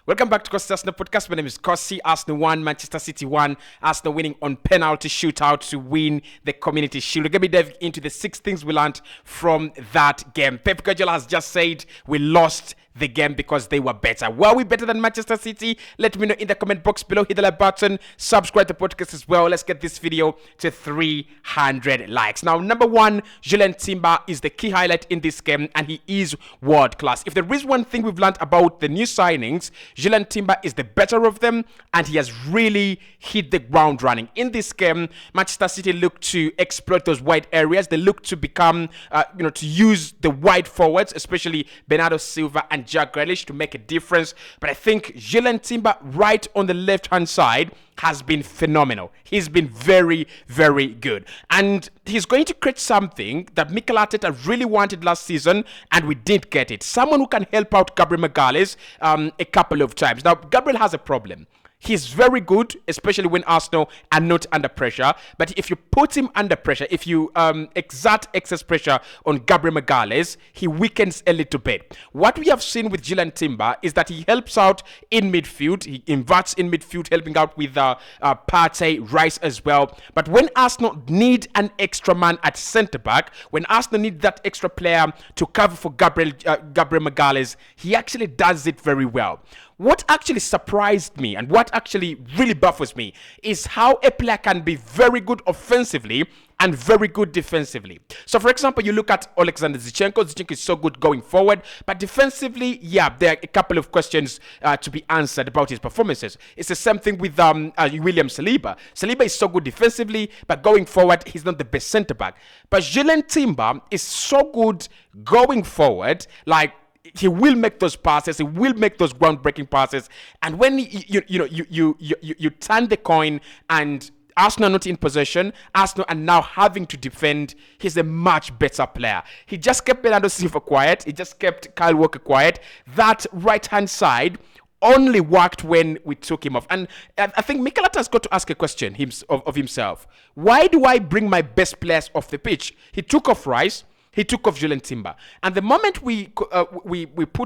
Welcome back to Cossy Arsenal podcast. My name is Cossy. Arsenal 1, Manchester City 1. Arsenal winning on penalty shootout to win the Community Shield. We're going to be diving into the 6 things we learned from that game. Pep Guardiola has just said we lost the game because they were better. Were we better than Manchester City? Let me know in the comment box below. Hit the like button. Subscribe to the podcast as well. Let's get this video to 300 likes. Now, number 1, Julian Timber is the key highlight in this game, and he is world class. If there is one thing we've learned about the new signings, Julian Timber is the better of them, and he has really hit the ground running. In this game, Manchester City look to exploit those wide areas. They look to become, to use the wide forwards, especially Bernardo Silva and Jack Grealish, to make a difference. But I think Julian Timber right on the left-hand side has been phenomenal. He's been very, very good. And he's going to create something that Nikola Teta really wanted last season, and we didn't get it. Someone who can help out Gabriel Magalhaes a couple of times. Now, Gabriel has a problem. He's very good, especially when Arsenal are not under pressure. But if you put him under pressure, if you exert excess pressure on Gabriel Magalhaes, he weakens a little bit. What we have seen with Julian Timber is that he helps out in midfield. He inverts in midfield, helping out with Partey, Rice as well. But when Arsenal need an extra man at centre-back, when Arsenal need that extra player to cover for Gabriel Magalhaes, he actually does it very well. What actually surprised me and what actually really baffles me is how a player can be very good offensively and very good defensively. So, for example, you look at Alexander Zinchenko. Zinchenko is so good going forward, but defensively, yeah, there are a couple of questions to be answered about his performances. It's the same thing with William Saliba. Saliba is so good defensively, but going forward, he's not the best centre-back. But Julian Timber is so good going forward, like, he will make those passes. He will make those groundbreaking passes. And when you turn the coin and Arsenal are not in possession, Arsenal are now having to defend, he's a much better player. He just kept Bernardo Silva quiet. He just kept Kyle Walker quiet. That right-hand side only worked when we took him off. And I think Mikel Arteta has got to ask a question of himself. Why do I bring my best players off the pitch? He took off Rice. He took off Julian Timber. And the moment we put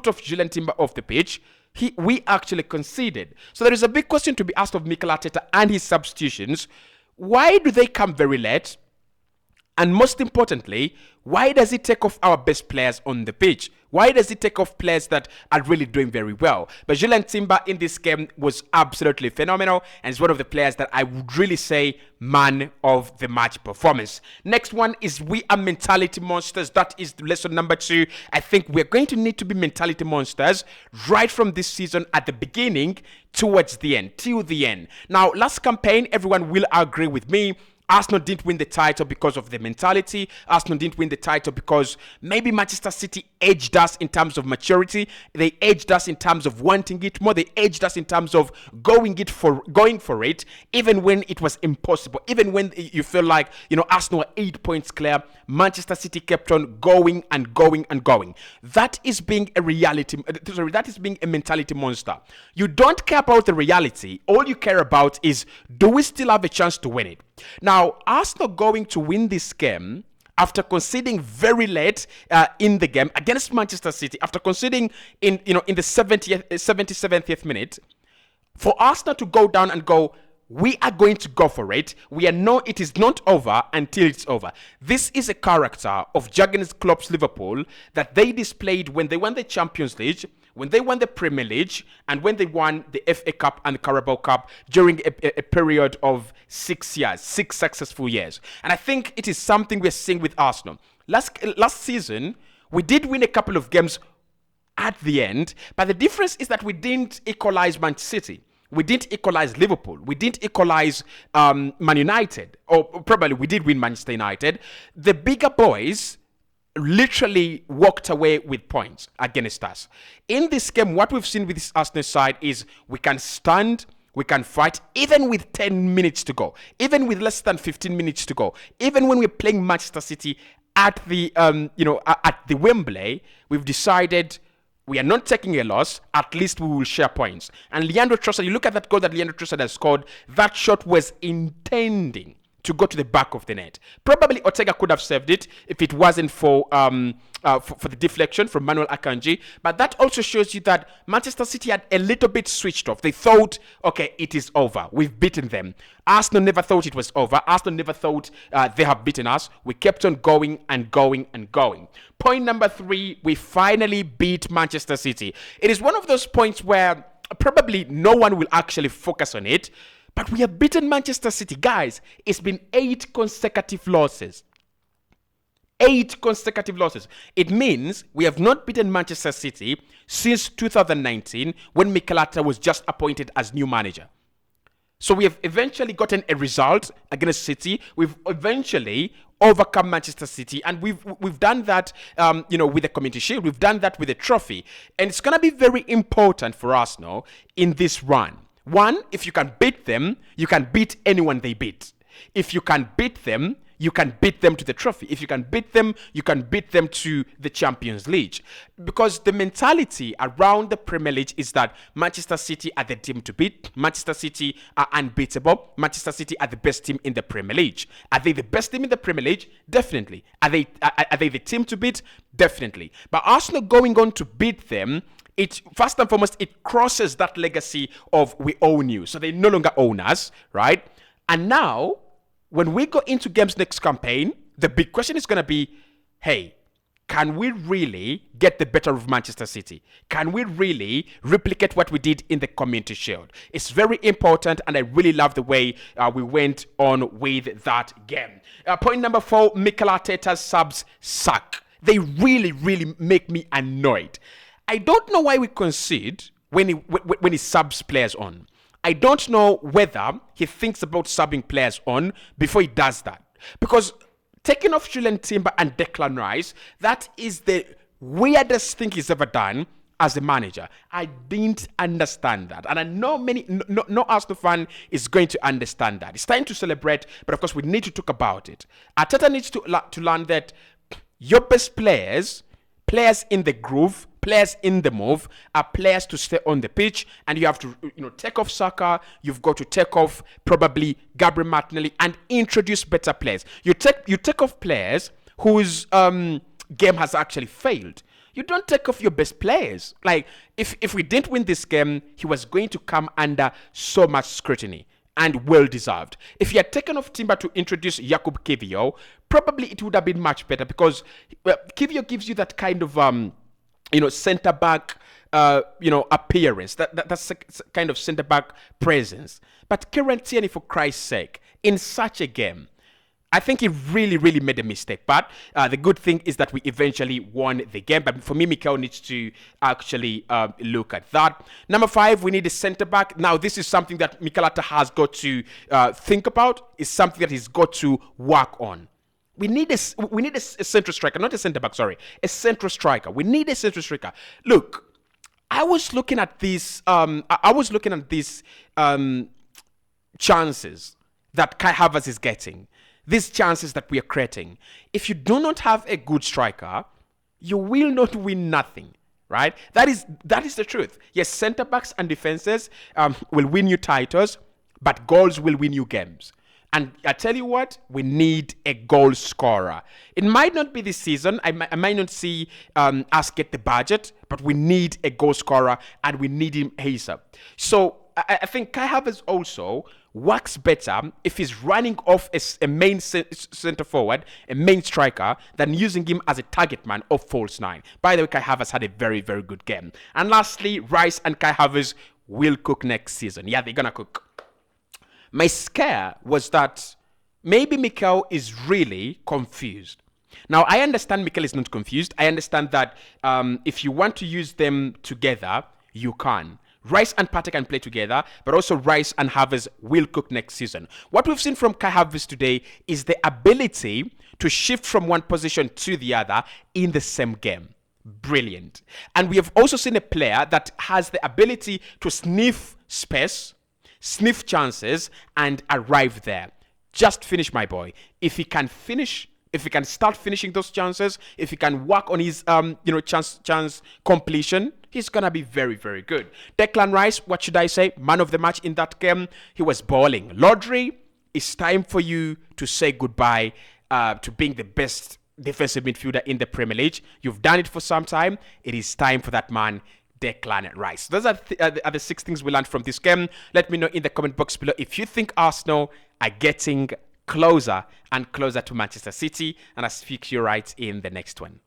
off Julian Timber off the pitch, we actually conceded. So there is a big question to be asked of Mikel Arteta and his substitutions. Why do they come very late? And most importantly, why does he take off our best players on the pitch? Why does he take off players that are really doing very well? But Julian Timber in this game was absolutely phenomenal, and is one of the players that I would really say man of the match performance. Next one is we are mentality monsters. That is lesson number 2. I think we're going to need to be mentality monsters right from this season at the beginning towards the end, till the end. Now, last campaign, everyone will agree with me. Arsenal didn't win the title because of the mentality. Arsenal didn't win the title because maybe Manchester City edged us in terms of maturity. They edged us in terms of wanting it more. They edged us in terms of going for it, even when it was impossible. Even when you feel like, Arsenal were 8 points clear, Manchester City kept on going and going and going. That is being a reality. Sorry, that is being a mentality monster. You don't care about the reality. All you care about is, do we still have a chance to win it? Now, Arsenal going to win this game after conceding very late in the game against Manchester City, after conceding in the 77th minute, for Arsenal to go down and go, we are going to go for it. It is not over until it's over. This is a character of Jurgen Klopp's Liverpool that they displayed when they won the Champions League, when they won the Premier League, and when they won the FA Cup and the Carabao Cup during a period of 6 years, 6 successful years. And I think it is something we're seeing with Arsenal. Last season, we did win a couple of games at the end, but the difference is that we didn't equalize Man City. We didn't equalize Liverpool. We didn't equalize Man United. Or probably we did win Manchester United. The bigger boys literally walked away with points against us. In this game, what we've seen with this Arsenal side is we can stand, we can fight, even with 10 minutes to go, even with less than 15 minutes to go, even when we're playing Manchester City at the Wembley, we've decided we are not taking a loss. At least we will share points. And Leandro Trossard, you look at that goal that Leandro Trossard has scored, that shot was intending to go to the back of the net. Probably Ortega could have saved it if it wasn't for the deflection from Manuel Akanji. But that also shows you that Manchester City had a little bit switched off. They thought, okay, it is over. We've beaten them. Arsenal never thought it was over. Arsenal never thought they have beaten us. We kept on going and going and going. Point number 3, we finally beat Manchester City. It is one of those points where probably no one will actually focus on it. But we have beaten Manchester City. Guys, it's been 8 consecutive losses. 8 consecutive losses. It means we have not beaten Manchester City since 2019 when Nikola Teta was just appointed as new manager. So we have eventually gotten a result against City. We've eventually overcome Manchester City, and we've done that, with the Community Shield. We've done that with a trophy, and it's gonna be very important for Arsenal in this run. One, if you can beat them, you can beat anyone they beat. If you can beat them, you can beat them to the trophy. If you can beat them, you can beat them to the Champions League. Because the mentality around the Premier League is that Manchester City are the team to beat. Manchester City are unbeatable. Manchester City are the best team in the Premier League. Are they the best team in the Premier League? Definitely. Are they the team to beat? Definitely. But Arsenal going on to beat them, it first and foremost, it crosses that legacy of we own you. So they no longer own us, right? And now, when we go into games next campaign, the big question is going to be, hey, can we really get the better of Manchester City? Can we really replicate what we did in the Community Shield? It's very important, and I really love the way we went on with that game. Point number 4, Nikola Teta's subs suck. They really, really make me annoyed. I don't know why we concede when he subs players on. I don't know whether he thinks about subbing players on before he does that. Because taking off Julian Timber and Declan Rice, that is the weirdest thing he's ever done as a manager. I didn't understand that. And I know no Arsenal fan is going to understand that. It's time to celebrate, but of course we need to talk about it. Arteta needs to learn that your best players in the groove, players in the move, are players to stay on the pitch, and you have to take off Saka. You've got to take off probably Gabriel Martinelli and introduce better players. You take off players whose game has actually failed. You don't take off your best players. Like if we didn't win this game, he was going to come under so much scrutiny. And well deserved. If he had taken off Timber to introduce Jakub Kiwior, probably it would have been much better, because Kiwior gives you that kind of centre back appearance. That's a kind of centre back presence. But Kieran Tierney, for Christ's sake, in such a game, I think he really, really made a mistake. But the good thing is that we eventually won the game. But for me, Mikel needs to actually look at that. Number 5, we need a centre-back. Now, this is something that Mikel Arteta has got to think about. It's something that he's got to work on. We need a central striker, not a centre-back, sorry. A central striker. We need a central striker. Look, I was looking at these chances that Kai Havertz is getting. These chances that we are creating. If you do not have a good striker, you will not win nothing, right? That is the truth. Yes, centre backs and defenses will win you titles, but goals will win you games. And I tell you what, we need a goal scorer. It might not be this season. I might not see us get the budget, but we need a goal scorer, and we need him ASAP. So I think Kai Havertz also works better if he's running off a main centre forward, a main striker, than using him as a target man or false 9. By the way, Kai Havertz had a very, very good game. And lastly, Rice and Kai Havertz will cook next season. Yeah, they're going to cook. My scare was that maybe Mikel is really confused. Now, I understand Mikel is not confused. I understand that if you want to use them together, you can. Rice and Partey can play together, but also Rice and Havertz will cook next season. What we've seen from Kai Havertz today is the ability to shift from one position to the other in the same game. Brilliant. And we have also seen a player that has the ability to sniff space, sniff chances, and arrive there. Just finish, my boy. If he can finish, if he can start finishing those chances, if he can work on his chance completion, he's gonna be very, very good. Declan Rice, what should I say? Man of the match in that game. He was balling. Rodri It's time for you to say goodbye to being the best defensive midfielder in the Premier League. You've done it for some time. It is time for that man, Declan Rice. Those are the 6 things we learned from this game. Let me know in the comment box below if you think Arsenal are getting closer and closer to Manchester City, and I'll speak to you right in the next one.